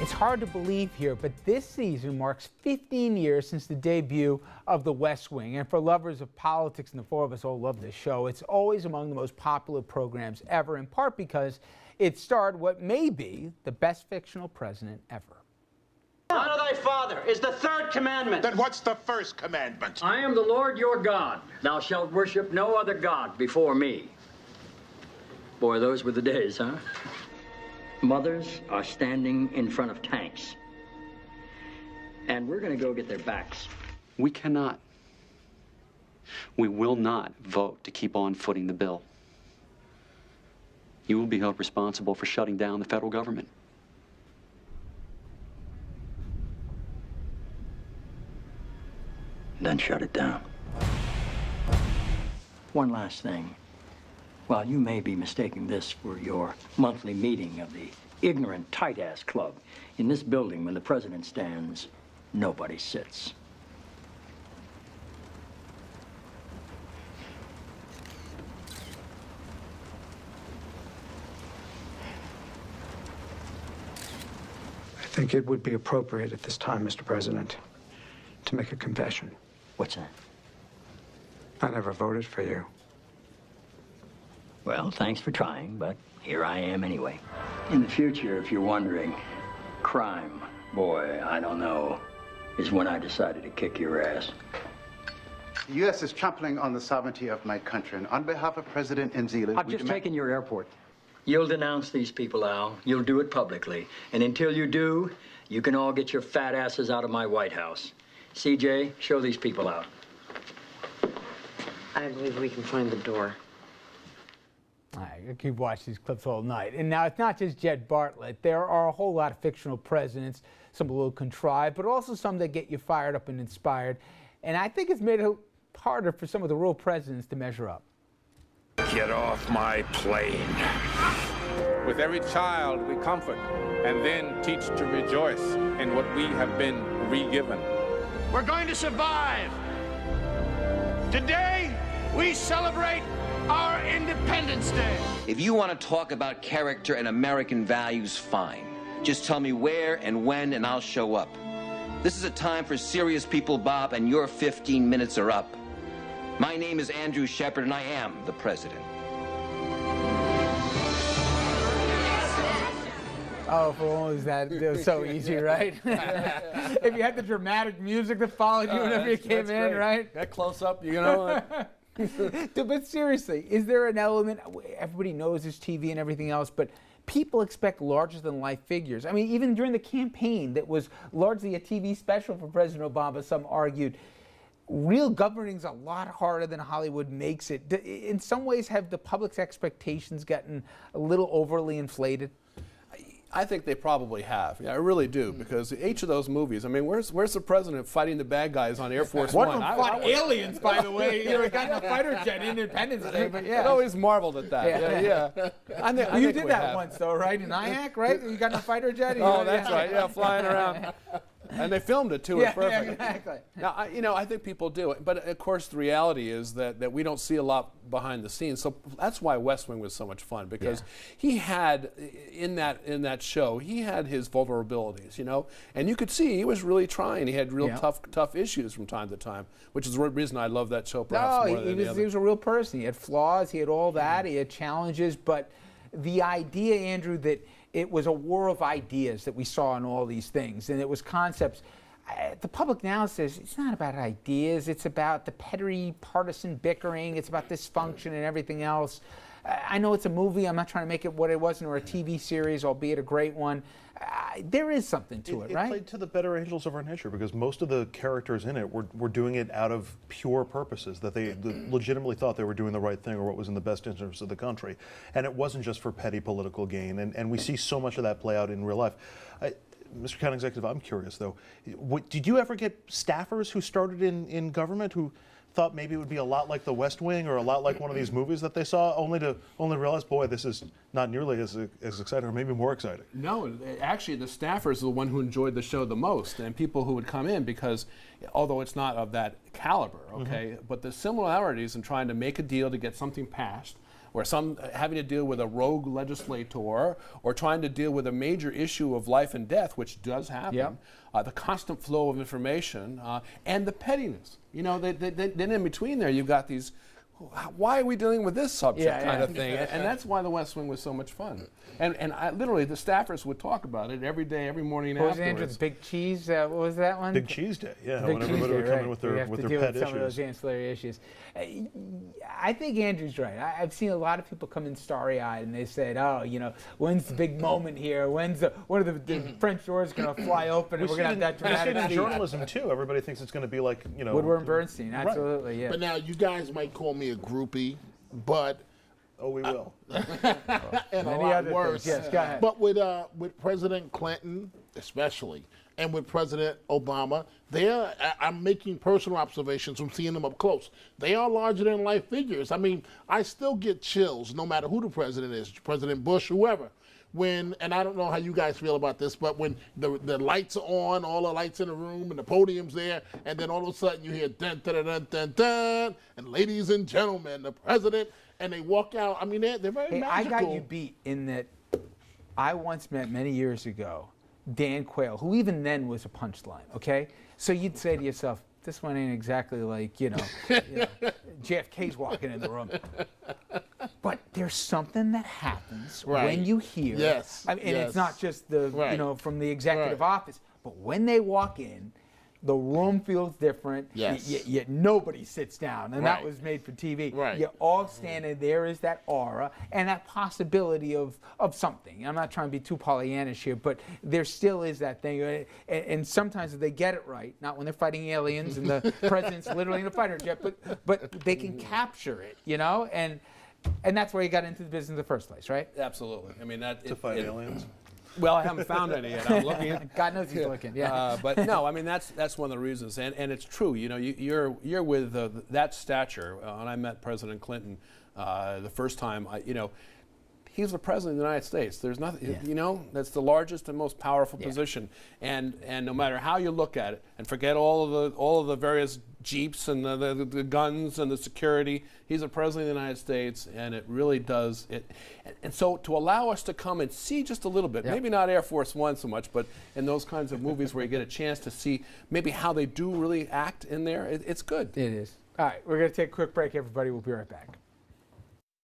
It's hard to believe here, but this season marks 15 years since the debut of The West Wing. And for lovers of politics, and the four of us all love this show, it's always among the most popular programs ever, in part because it starred what may be the best fictional president ever. Honor thy father is the third commandment. Then what's the first commandment? I am the Lord your God. Thou shalt worship no other God before me. Boy, those were the days, huh? Mothers are standing in front of tanks. And we're going to go get their backs. We cannot. We will not vote to keep on footing the bill. You will be held responsible for shutting down the federal government. Then shut it down. One last thing. While you may be mistaking this for your monthly meeting of the ignorant tight-ass club, in this building, when the president stands, nobody sits. I think it would be appropriate at this time, Mr. President, to make a confession. What's that? I never voted for you. Well, thanks for trying, but here I am anyway. In the future, if you're wondering, crime, boy, I don't know, is when I decided to kick your ass. The U.S. is trampling on the sovereignty of my country, and on behalf of President Nzila... I've just taken your airport. You'll denounce these people, Al. You'll do it publicly. And until you do, you can all get your fat asses out of my White House. CJ, show these people out. I believe we can find the door. I could watch these clips all night. And now it's not just Jed Bartlett. There are a whole lot of fictional presidents, some a little contrived, but also some that get you fired up and inspired. And I think it's made it harder for some of the real presidents to measure up. Get off my plane. With every child we comfort and then teach to rejoice in what we have been re-given. We're going to survive. Today, we celebrate our Independence Day. If you want to talk about character and American values, fine. Just tell me where and when, and I'll show up. This is a time for serious people, Bob, and your 15 minutes are up. My name is Andrew Shepard, and I am the president. Oh, for only that, it was so easy, right? If you had the dramatic music that followed you whenever you came in, right? That close up, you know. But seriously, is there an element, everybody knows there's TV and everything else, but people expect larger-than-life figures. I mean, even during the campaign that was largely a TV special for President Obama, some argued, real governing's a lot harder than Hollywood makes it. In some ways, have the public's expectations gotten a little overly inflated? I think they probably have. Yeah, I really do, because each of those movies. I mean, where's the president fighting the bad guys on Air Force One? One of them fought aliens, by the way. You know, he got in a fighter jet in Independence Day. But yeah, I always marveled at that. Yeah. I think you did that once, though, right? In Nyack, right? You got in a fighter jet. Oh, that's right. Yeah, flying around. And they filmed it, too. It's perfect. Yeah, exactly. Now, I think people do it. But, of course, the reality is that we don't see a lot behind the scenes. So that's why West Wing was so much fun, because he had, in that show, he had his vulnerabilities, you know. And you could see he was really trying. He had real tough issues from time to time, which is the reason I love that show perhaps more than the other. He was a real person. He had flaws. He had all that. He had challenges. But the idea, Andrew, that it was a war of ideas that we saw in all these things, and it was concepts. The public now says it's not about ideas, it's about the petty partisan bickering, it's about dysfunction and everything else. I know it's a movie, I'm not trying to make it what it wasn't, or a TV series, albeit a great one. There is something to it, right? It played to the better angels of our nature, because most of the characters in it were doing it out of pure purposes, that they legitimately thought they were doing the right thing or what was in the best interest of the country. And it wasn't just for petty political gain, and we see so much of that play out in real life. Mr. County Executive, I'm curious, though. Did you ever get staffers who started in government who thought maybe it would be a lot like The West Wing or a lot like one of these movies that they saw, only to realize, boy, this is not nearly as exciting, or maybe more exciting? No, actually, the staffers are the one who enjoyed the show the most, and people who would come in, because although it's not of that caliber, okay, but the similarities in trying to make a deal to get something passed, or some having to deal with a rogue legislator, or trying to deal with a major issue of life and death, which does happen. Yep. The constant flow of information, and the pettiness. You know, then in between there, you've got these, why are we dealing with this subject kind of thing? And that's why The West Wing was so much fun. And literally, the staffers would talk about it every day, every morning What was afterwards. Andrew, the Big Cheese? What was that one? Big Cheese Day, yeah. Big When Cheese everybody Day, would come right. in with We their have to pet deal with issues. some of those ancillary issues. I think Andrew's right. I've seen a lot of people come in starry-eyed and they said, "Oh, you know, when's the big moment here? When are the French doors going to fly open and we're going to have that dramatic in scene?" journalism too. Everybody thinks it's going to be like, you know, Woodward and Bernstein, absolutely, right. yeah. But now you guys might call me a groupie, but we will. and a Many lot other worse. things. Yes, go ahead. But with President Clinton, especially, and with President Obama, I'm making personal observations from seeing them up close. They are larger than life figures. I mean, I still get chills no matter who the president is, President Bush, whoever. And I don't know how you guys feel about this, but when the lights are on, all the lights in the room, and the podium's there, and then all of a sudden you hear dun dun dun dun dun, and ladies and gentlemen, the president, and they walk out. I mean, they're very magical. I got you beat in that I once met many years ago Dan Quayle, who even then was a punchline, okay? So you'd say to yourself, this one ain't exactly like, you know, JFK's walking in the room. But there's something that happens when you hear, I mean, and it's not just the, you know, from the executive office, but when they walk in, the room feels different. Yet nobody sits down, and that was made for TV. You're all standing. There is that aura and that possibility of something. I'm not trying to be too Pollyannish here, but there still is that thing. And sometimes if they get it right, not when they're fighting aliens and the president's literally in a fighter jet, but they can capture it, you know, and that's why you got into the business in the first place, right? Absolutely. I mean, to fight aliens. Well, I haven't found any yet. I'm looking. God knows he's looking. Yeah. But no, I mean that's one of the reasons, and it's true. You know, you're with that stature. When I met President Clinton the first time, you know, he's the president of the United States. There's nothing. You know, that's the largest and most powerful position, and no matter how you look at it, and forget all of the various jeeps and the guns and the security. He's the president of the United States, and it really does it. And so to allow us to come and see just a little bit, maybe not Air Force One so much, but in those kinds of movies where you get a chance to see maybe how they do really act in there, it's good. It is. All right, we're going to take a quick break, everybody. We'll be right back.